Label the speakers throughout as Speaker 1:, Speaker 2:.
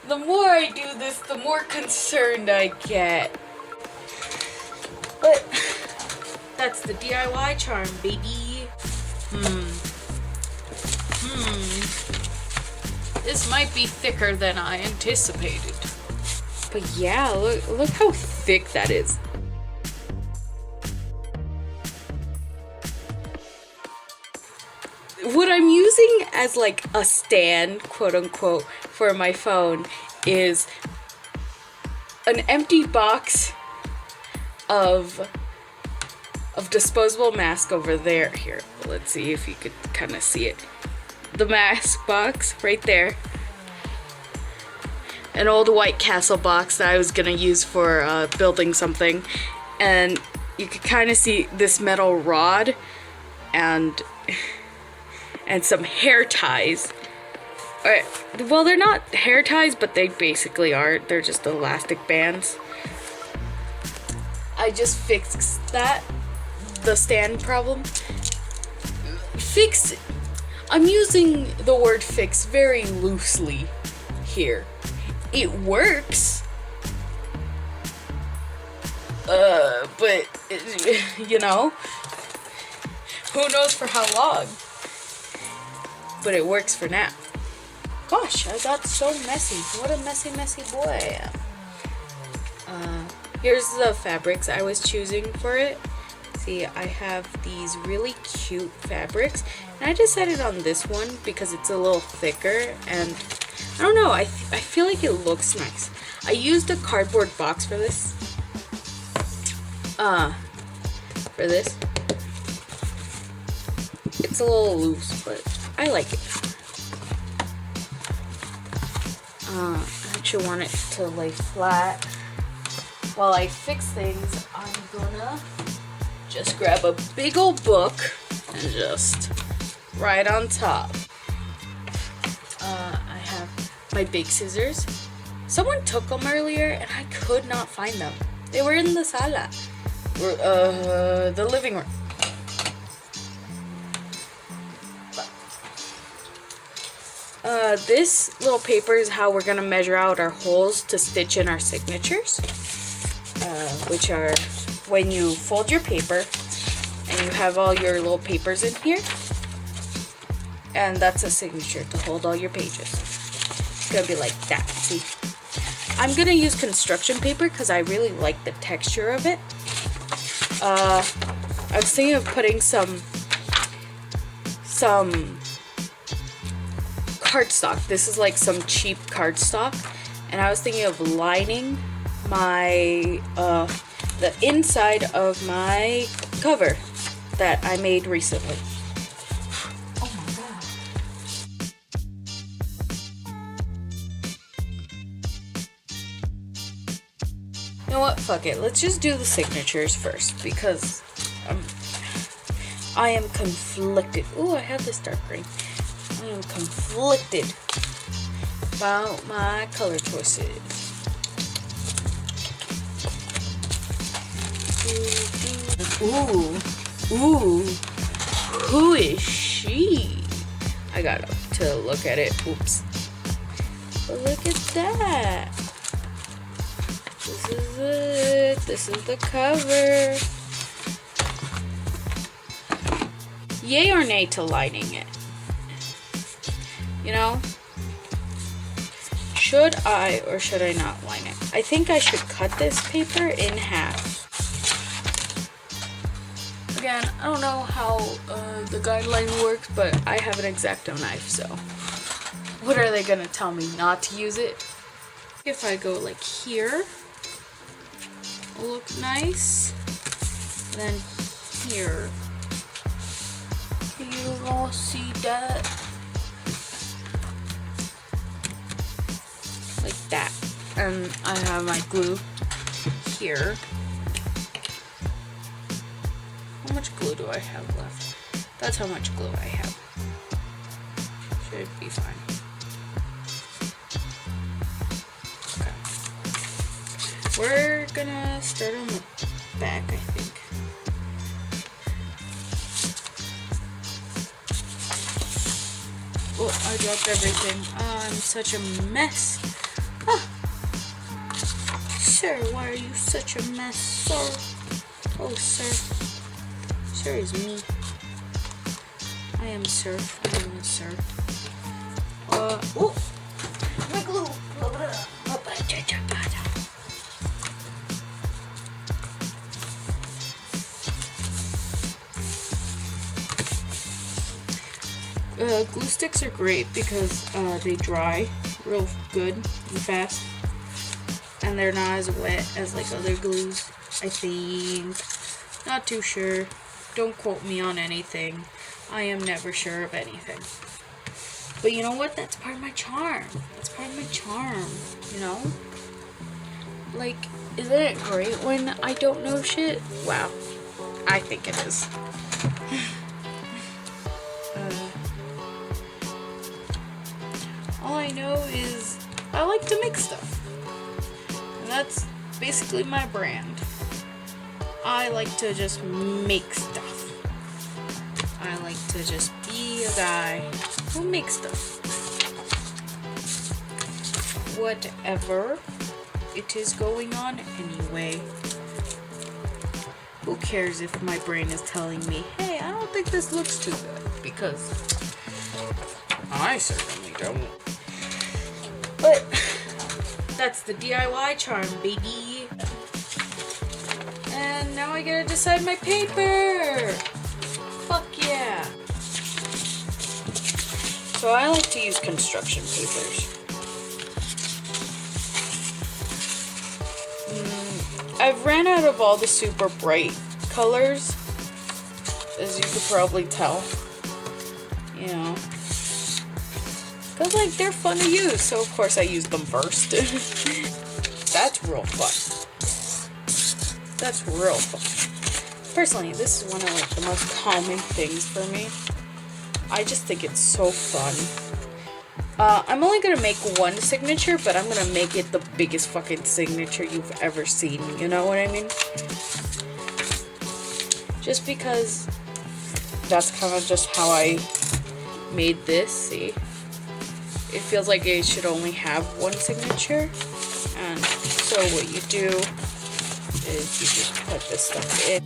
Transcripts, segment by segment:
Speaker 1: The more I do this, the more concerned I get. But that's the DIY charm, baby. This might be thicker than I anticipated. But yeah, look how thick that is. What I'm using as like a stand, quote unquote, for my phone is an empty box of disposable mask over there. Here, let's see if you could kind of see it. The mask box right there. An old White Castle box that I was gonna use for building something, and you could kind of see this metal rod and some hair ties. Well, they're not hair ties, but they basically are. They're just elastic bands. I just fixed that, the stand problem. I'm using the word fix very loosely here. It works. But, you know, who knows for how long. But it works for now. Gosh, I got so messy. What a messy, messy boy I am. Here's the fabrics I was choosing for it. See, I have these really cute fabrics. And I decided on this one because it's a little thicker. And I don't know, I feel like it looks nice. I used a cardboard box for this. It's a little loose, but I like it. I actually want it to lay flat. While I fix things, I'm gonna just grab a big old book and just right on top. I have my big scissors. Someone took them earlier and I could not find them. They were in the sala, or the living room. This little paper is how we're gonna measure out our holes to stitch in our signatures, which are when you fold your paper and you have all your little papers in here, and that's a signature to hold all your pages. It's gonna be like that, see? I'm gonna use construction paper because I really like the texture of it. I was thinking of putting some cardstock. This is like some cheap cardstock, and I was thinking of lining my the inside of my cover that I made recently. Oh my god. You know what? Fuck it. Let's just do the signatures first because I am conflicted. Ooh, I have this dark green. I am conflicted about my color choices. Ooh, who is she? I got to look at it. Oops. But look at that. This is it. This is the cover. Yay or nay to lining it? You know? Should I or should I not line it? I think I should cut this paper in half. Again, I don't know how the guideline works, but I have an X-Acto knife, so what are they gonna tell me, not to use it? If I go like here, it'll look nice. Then here, you all see that? Like that. And I have my glue here. How much glue do I have left? That's how much glue I have. Should be fine. Okay. We're gonna start on the back, I think. Oh, I dropped everything. Oh, I'm such a mess. Sir, why are you such a mess, sir? Oh, sir. Sir is me. I am sir. I am a sir. Oh! My glue! Glue sticks are great because they dry real good and fast. And they're not as wet as like other glues, I think. Not too sure. Don't quote me on anything. I am never sure of anything. But you know what? That's part of my charm. That's part of my charm, you know? Like, isn't it great when I don't know shit? Wow. I think it is. All I know is I like to make stuff. And that's basically my brand. I like to just make stuff. I like to just be a guy who makes stuff. Whatever it is going on anyway. Who cares if my brain is telling me, hey, I don't think this looks too good, because I certainly don't. But that's the DIY charm, baby. And now I gotta decide my paper. Fuck yeah. So I like to use construction papers. I've ran out of all the super bright colors, as you could probably tell. You know. Because, like, they're fun to use, so of course I use them first. That's real fun. That's real fun. Personally, this is one of, like, the most calming things for me. I just think it's so fun. I'm only gonna make one signature, but I'm gonna make it the biggest fucking signature you've ever seen. You know what I mean? Just because that's kind of just how I made this, see? It feels like it should only have one signature. And so what you do is you just put this stuff in.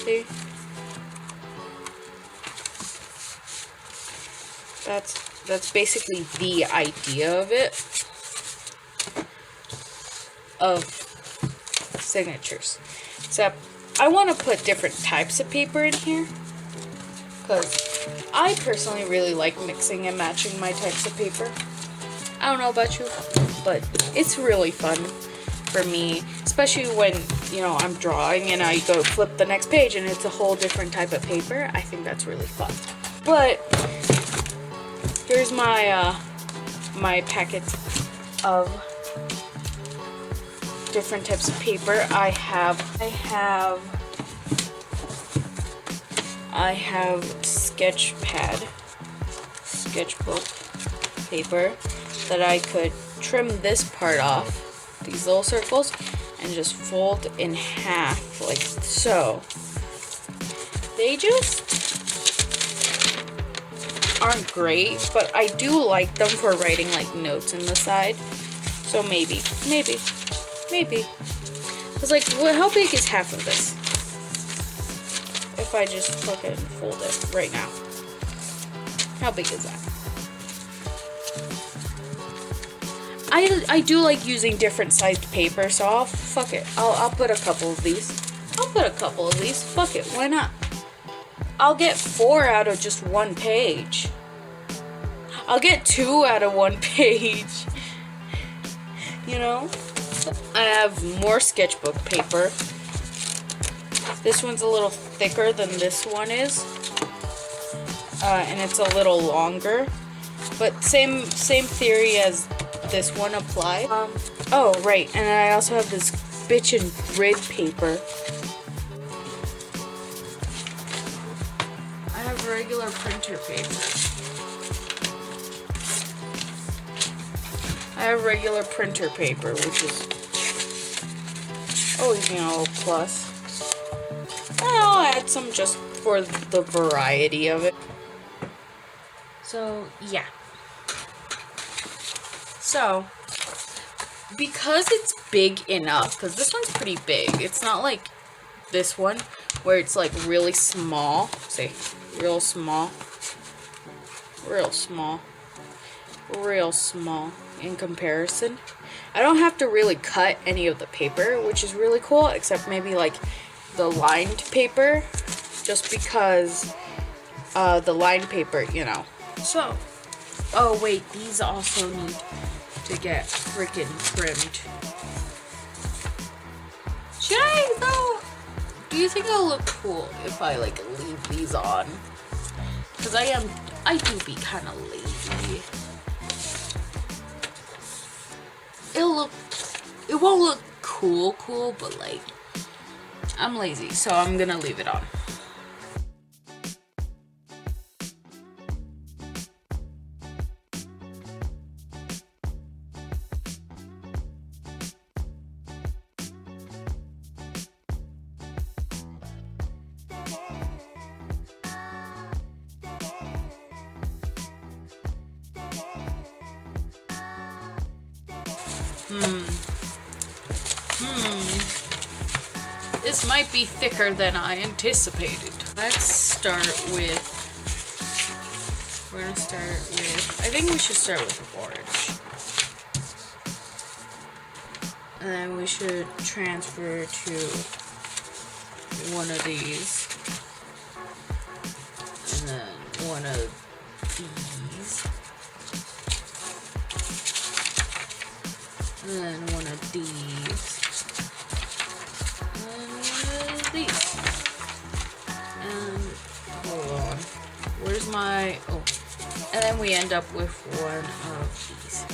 Speaker 1: See? That's basically the idea of it. Of signatures. Except I want to put different types of paper in here. Because I personally really like mixing and matching my types of paper. I don't know about you, but it's really fun for me, especially when, you know, I'm drawing and I go flip the next page and it's a whole different type of paper. I think that's really fun. But here's my my packet of different types of paper. I have sketch pad, sketchbook paper that I could trim this part off, these little circles, and just fold in half like so. They just aren't great, but I do like them for writing like notes in the side. So maybe. It's like, how big is half of this? If I just fucking fold it right now. How big is that? I do like using different sized paper, so I'll fuck it. I'll put a couple of these. Fuck it, why not? I'll get 4 out of just one page. I'll get 2 out of one page. You know? I have more sketchbook paper. This one's a little thicker than this one is. And it's a little longer. But same theory as this one applied. Oh, right. And I also have this bitchin' grid paper. I have regular printer paper. I have regular printer paper, which is Always, you know, a plus. I'll add some just for the variety of it. So, yeah. So, because it's big enough, because this one's pretty big. It's not like this one where it's like really small. Say, real small. Real small. Real small in comparison. I don't have to really cut any of the paper, which is really cool, except maybe like the lined paper, just because the lined paper, you know. So, oh wait, these also need to get freaking trimmed. Should I though? Do you think it'll look cool if I like leave these on? Because I do be kind of lazy. It won't look cool, but like, I'm lazy, so I'm gonna leave it on. This might be thicker than I anticipated. Let's start with, I think we should start with orange. And then we should transfer to one of these. And then one of these. And then one of these. These. And hold on. Where's my, oh. And then we end up with one of these.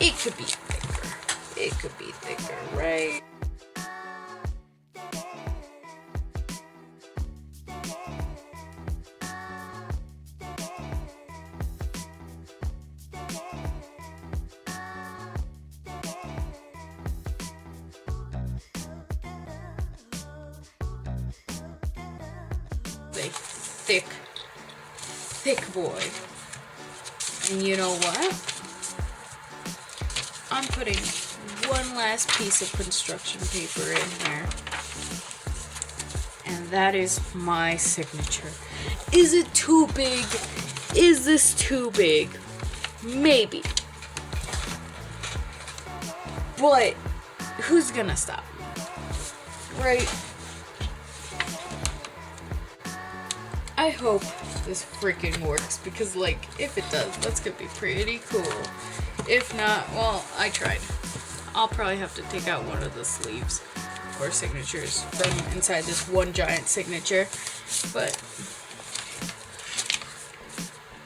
Speaker 1: It could be thicker. It could be thicker, right? A thick boy. And you know what? I'm putting one last piece of construction paper in here. And that is my signature. Is it too big? Is this too big? Maybe. But who's gonna stop me? Right? I hope this freaking works, because like, if it does, that's gonna be pretty cool. If not, well, I tried. I'll probably have to take out one of the sleeves or signatures from inside this one giant signature. But,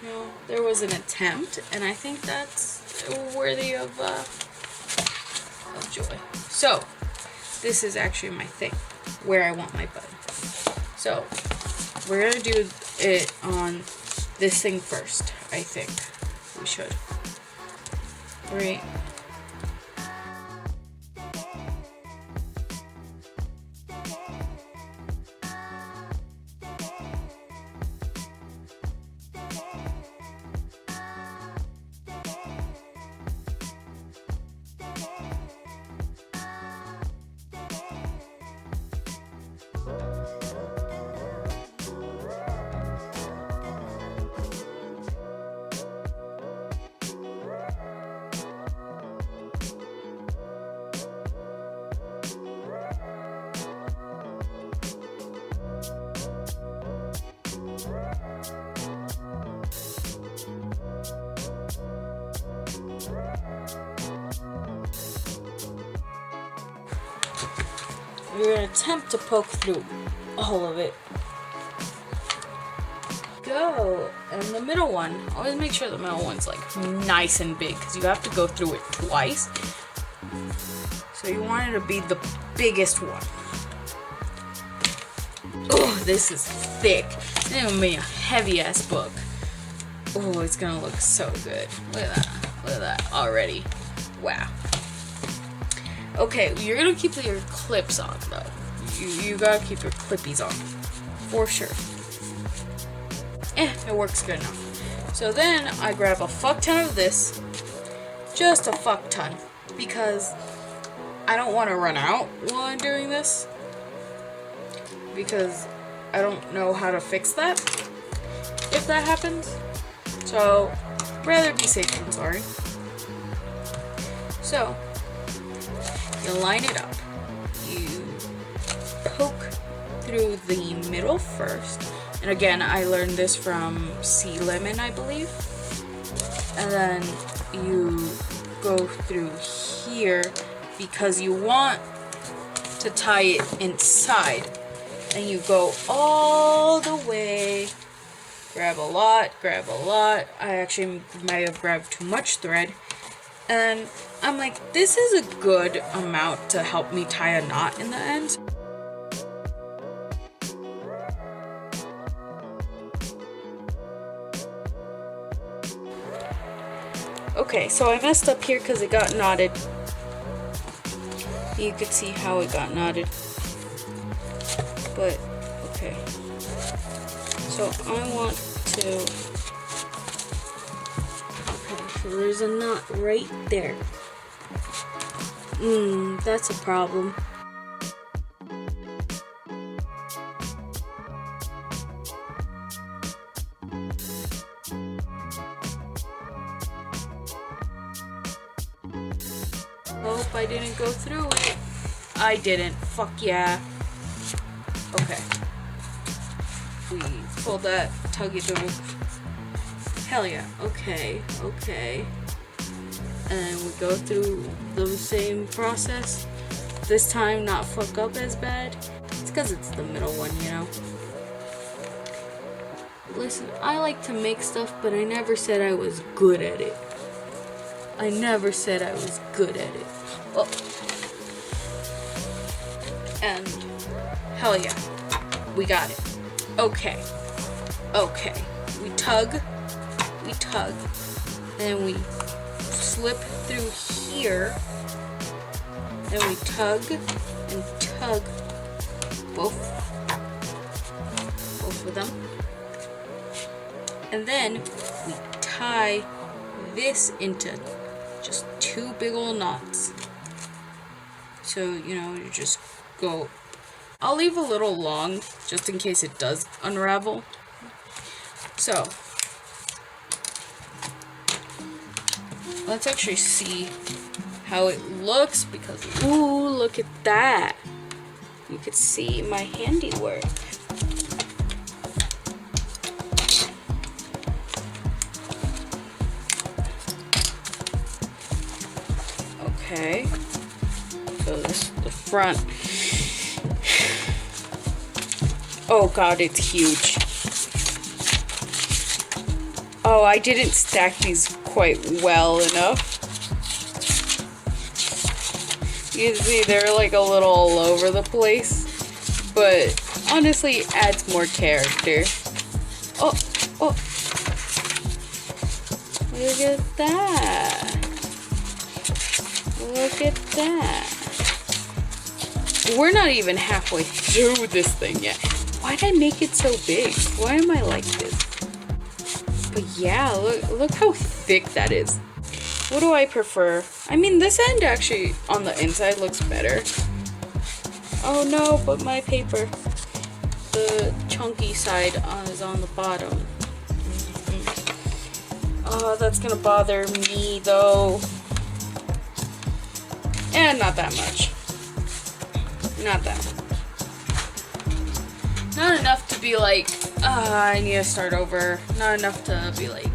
Speaker 1: you know, there was an attempt, and I think that's worthy of joy. So, this is actually my thing, where I want my button. So, we're gonna do it on this thing first, I think. We should. Right. you're gonna attempt to poke through all of it. Go. And the middle one, always make sure the middle one's like nice and big because you have to go through it twice. So you want it to be the biggest one. Oh, this is thick. It's gonna be a heavy ass book. Oh, it's gonna look so good. Look at that. Look at that already. Wow. Okay, you're gonna keep your clips on though. You gotta keep your clippies on. For sure. It works good enough. So then I grab a fuck ton of this. Just a fuck ton. Because I don't want to run out while I'm doing this. Because I don't know how to fix that. If that happens. So, rather be safe than sorry. So, you line it up. You poke through the middle first. And again, I learned this from Sea Lemon, I believe. And then you go through here because you want to tie it inside. And you go all the way. Grab a lot, grab a lot. I actually might have grabbed too much thread. And I'm like, this is a good amount to help me tie a knot in the end. Okay, so I messed up here because it got knotted. You could see how it got knotted. But, okay. So I want to... Okay, so there's a knot right there. That's a problem. Hope I didn't go through it. I didn't. Fuck yeah. Okay. We pull that, tug it through. Hell yeah. Okay. Okay. And we go through the same process. This time not fuck up as bad. It's because it's the middle one, you know. Listen, I like to make stuff, but I never said I was good at it. I never said I was good at it. Oh. And hell yeah. We got it. Okay. Okay. We tug. And we slip through here. And we tug and tug both of them. And then we tie this into just two big old knots. So, you know, you just go. I'll leave a little long just in case it does unravel. So, let's actually see how it looks because, ooh, look at that. You could see my handiwork. Okay, so this is the front. Oh god, it's huge. Oh, I didn't stack these quite well enough. You can see they're like a little all over the place, but honestly it adds more character. Oh, look at that. Look at that. We're not even halfway through this thing yet. Why did I make it so big? Why am I like this? But yeah, look how thick that is. What do I prefer? I mean, this end actually on the inside looks better. Oh no, but my paper. The chunky side is on the bottom. Oh, that's gonna bother me though. And not that much. Not that much. Not enough to be like, I need to start over. Not enough to be like,